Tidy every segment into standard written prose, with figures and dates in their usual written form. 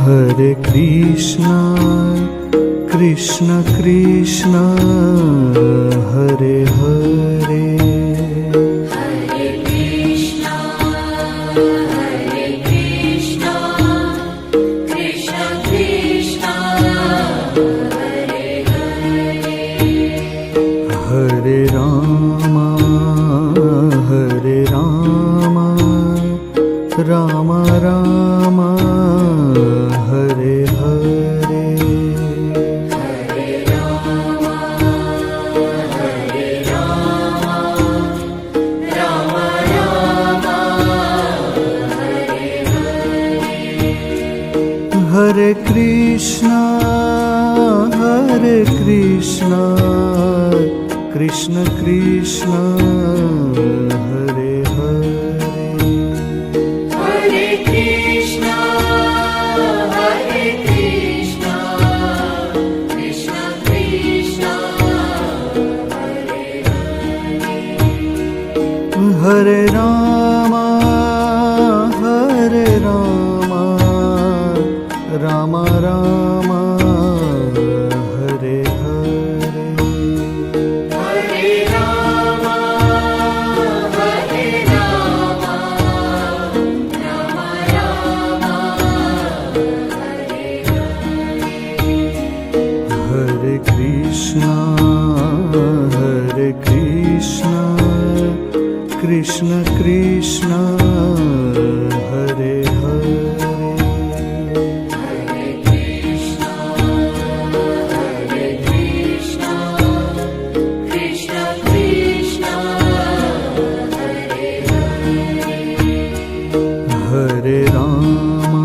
Hare Krishna, Krishna Krishna, Hare Hare. Hare Krishna, Krishna Krishna, Hare Hare. Hare Rama, Rama Rama, Hare Hare. Hare Rama, Rama Rama, Hare Hare. Hare Krishna, Krishna Krishna, Hare Hare. Hare Krishna, Krishna Krishna, Hare Hare. Hare Rama, Rama Rama, Hare Hare. Hare Rama, Rama Rama, Hare Hare. Hare Krishna, Krishna Krishna, Hare Hare. Hare Krishna, Krishna Krishna, Hare Hare. Hare Rama,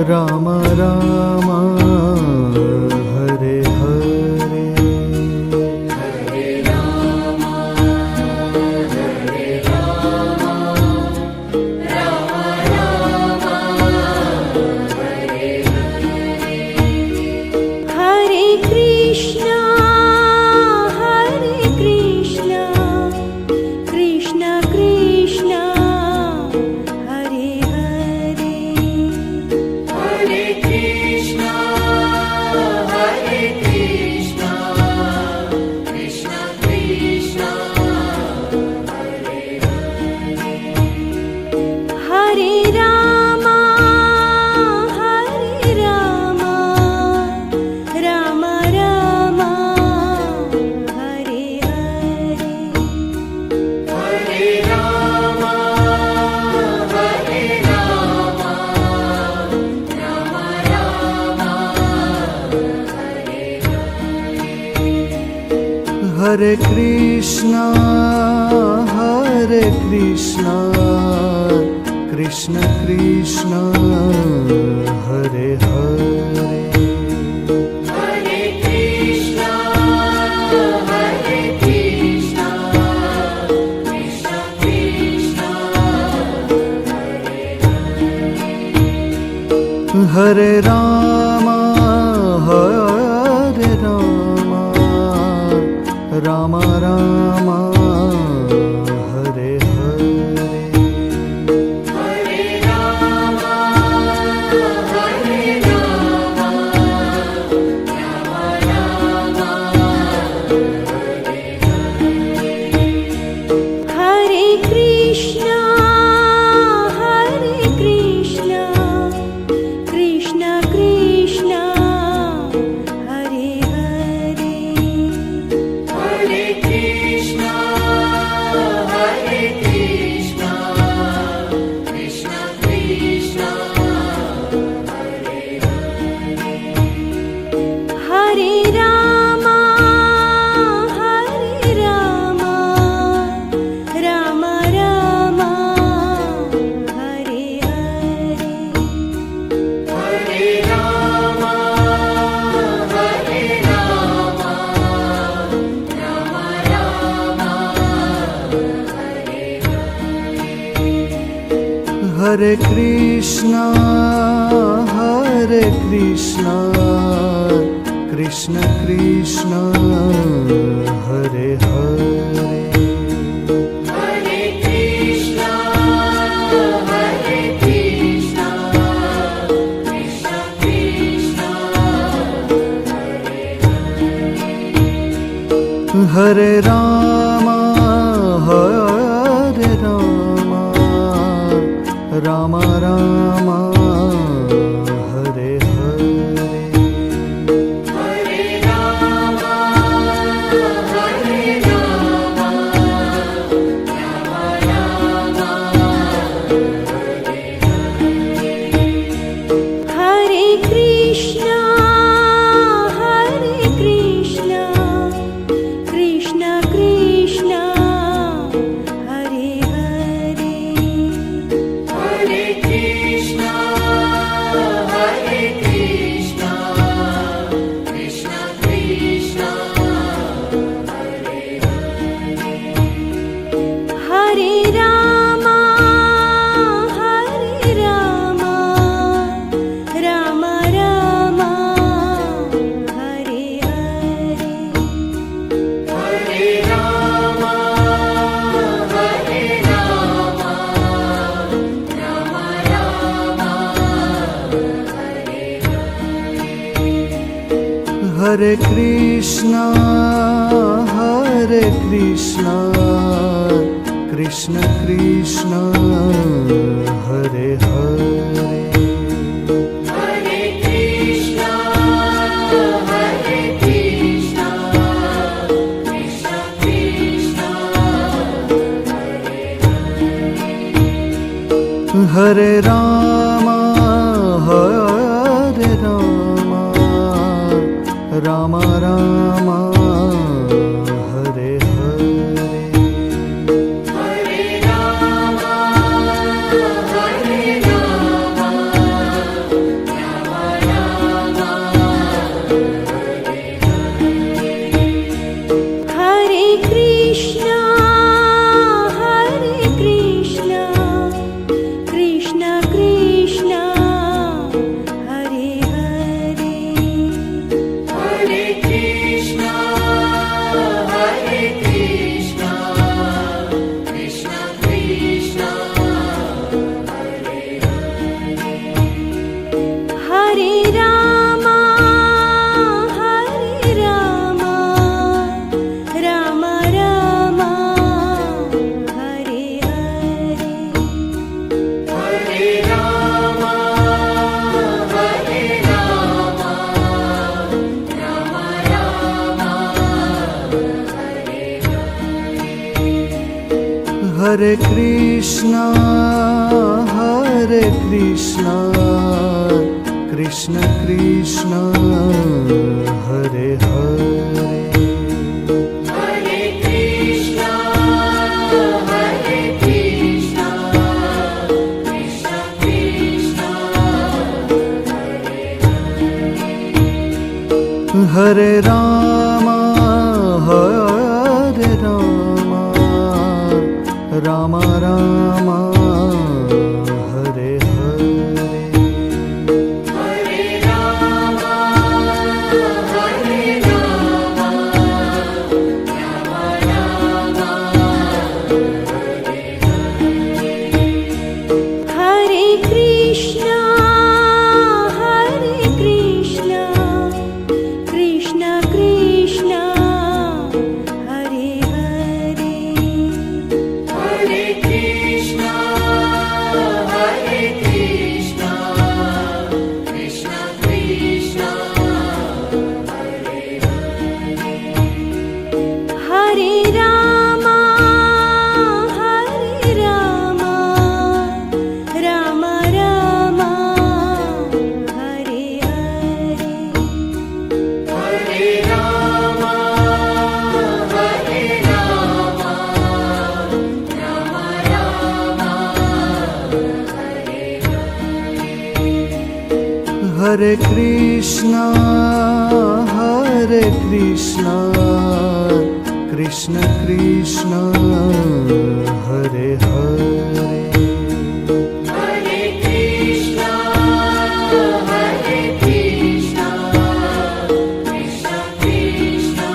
Rama Rama, Hare Hare. Hare Rama, Rama Rama, Hare Hare. Hare Krishna, Krishna Krishna, Hare Hare. Hare Krishna, Krishna Krishna, Hare Hare. Hare Rama, Rama Rama, Hare Hare. Hare Rama, Rama Rama, Hare Hare. Hare Krishna, Krishna Krishna, Hare Hare. Hare Krishna, Krishna Krishna, Hare Hare. Hare Rama, Rama Rama, Hare Hare. Hare Rama, Rama Rama, Hare Hare. Hare Krishna, Krishna Krishna, Hare Hare. Hare Krishna, Krishna Krishna, Hare Hare. Hare Rama, Rama Rama, Hare Hare. Hare Rama, Rama Rama, Hare Hare. Hare Krishna, Krishna Krishna, Hare Hare. Hare Rama, Hare Rama, Rama Rama, Hare Hare. Hare Rama, Hare Rama, Rama Rama, Hare Krishna, Krishna Krishna, Hare Hare. Hare Krishna, Krishna Krishna, Hare Hare Rama, Rama Rama, Hare Hare. Hare Rama, Rama Rama, Hare Krishna, Krishna Krishna, Hare Hare. Hare Krishna, Krishna Krishna, Hare Rama, Rama Rama, Hare Hare. Hare Rama, Rama Rama, Hare Krishna, Krishna Krishna, Hare Hare. Hare Krishna, Krishna Krishna, Hare Rama, Rama Rama, Hare Hare. Hare Rama, Rama Rama, Hare Krishna, Krishna Krishna, Hare Hare. Hare Krishna, Krishna Krishna, Hare Rama, Rama Rama, Hare Hare. Hare Rama, Rama Rama, Hare Krishna, Krishna Krishna, Hare Hare. Hare Krishna, Krishna Krishna, Hare Rama, Rama Rama, Hare Hare. Hare Rama, Rama Rama, Hare Krishna, Krishna Krishna, Hare Hare. Hare Krishna, Krishna Krishna,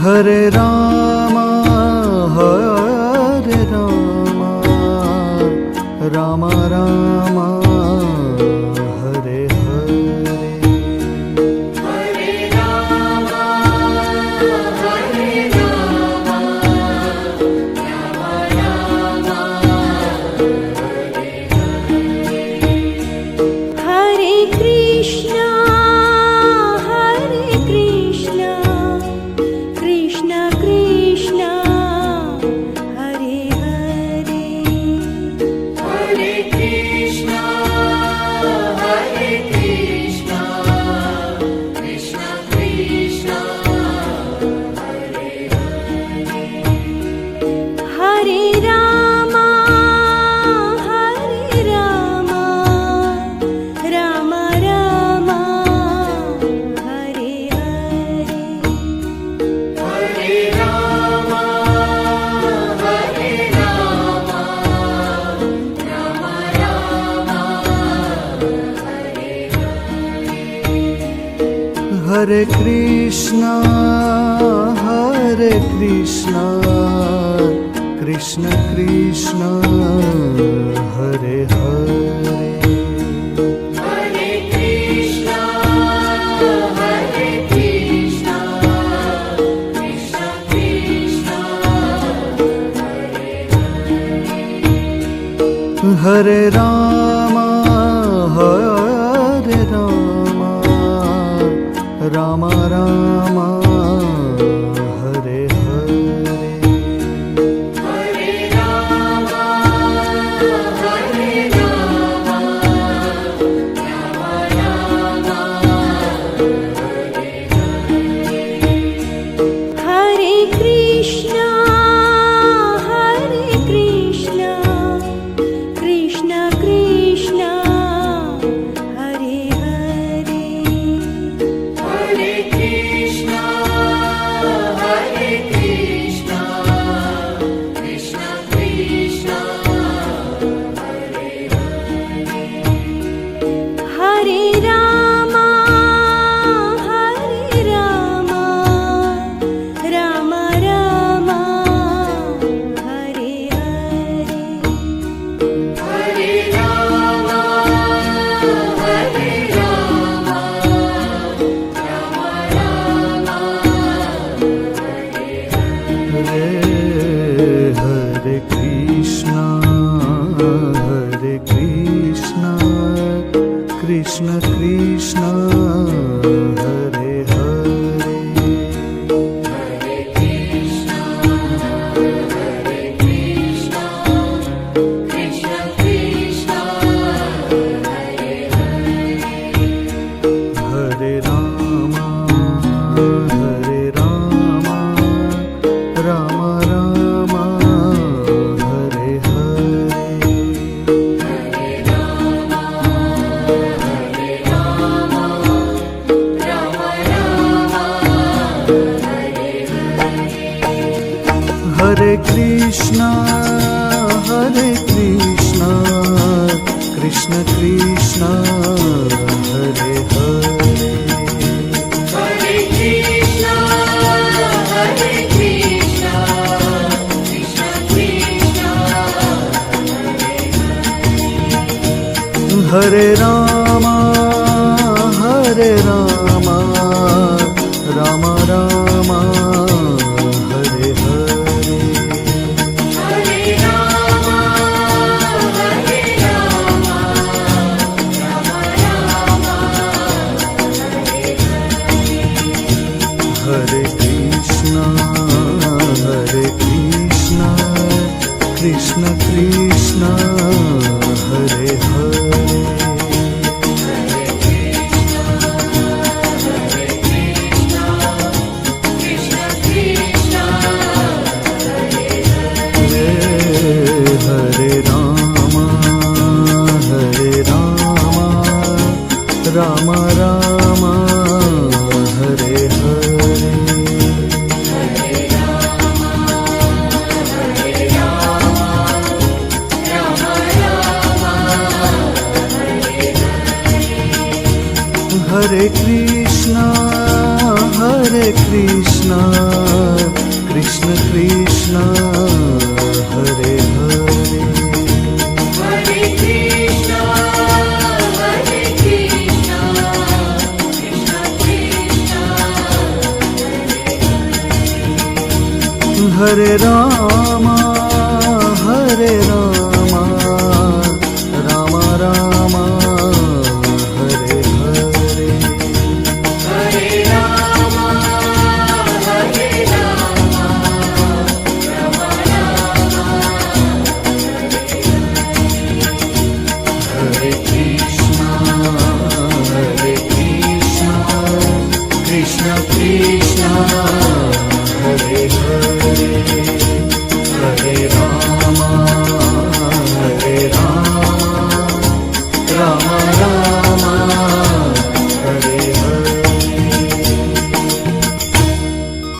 Hare Rama, Rama Rama, Hare Hare. Hare Hare Krishna Krishna Krishna Hare Hare Hare Krishna, Hare Krishna, Krishna Krishna, Hare Rama Hare Rama Rama Rama Hare Hare Hare Rama, Hare Rama, Rama Rama, Hare Krishna, Krishna Krishna, Hare Hare. Hare Krishna, Hare Krishna, Krishna Krishna, Hare Rama, Rama Rama, Hare Hare. Hare Rama, Hare Rama, Rama Rama, Hare Krishna Krishna Krishna Hare Hare Hare Krishna, Hare Krishna, Krishna Krishna, Hare Hare Rama Rama Rama Hare Hare Hare Krishna, Krishna Krishna, Hare Hare. Hare Krishna, Hare Krishna, Krishna Krishna, Hare Rama, Rama Rama, Hare Hare. Hare Rama, Hare Rama, Rama Rama, Hare Krishna, Krishna Krishna, Hare Hare. Krishna Krishna, Hare Rama, Rama Rama, Hare Hare. Hare Krishna, Krishna Krishna, Hare Hare. Hare Krishna, Hare Krishna, Krishna Krishna, Hare Rama,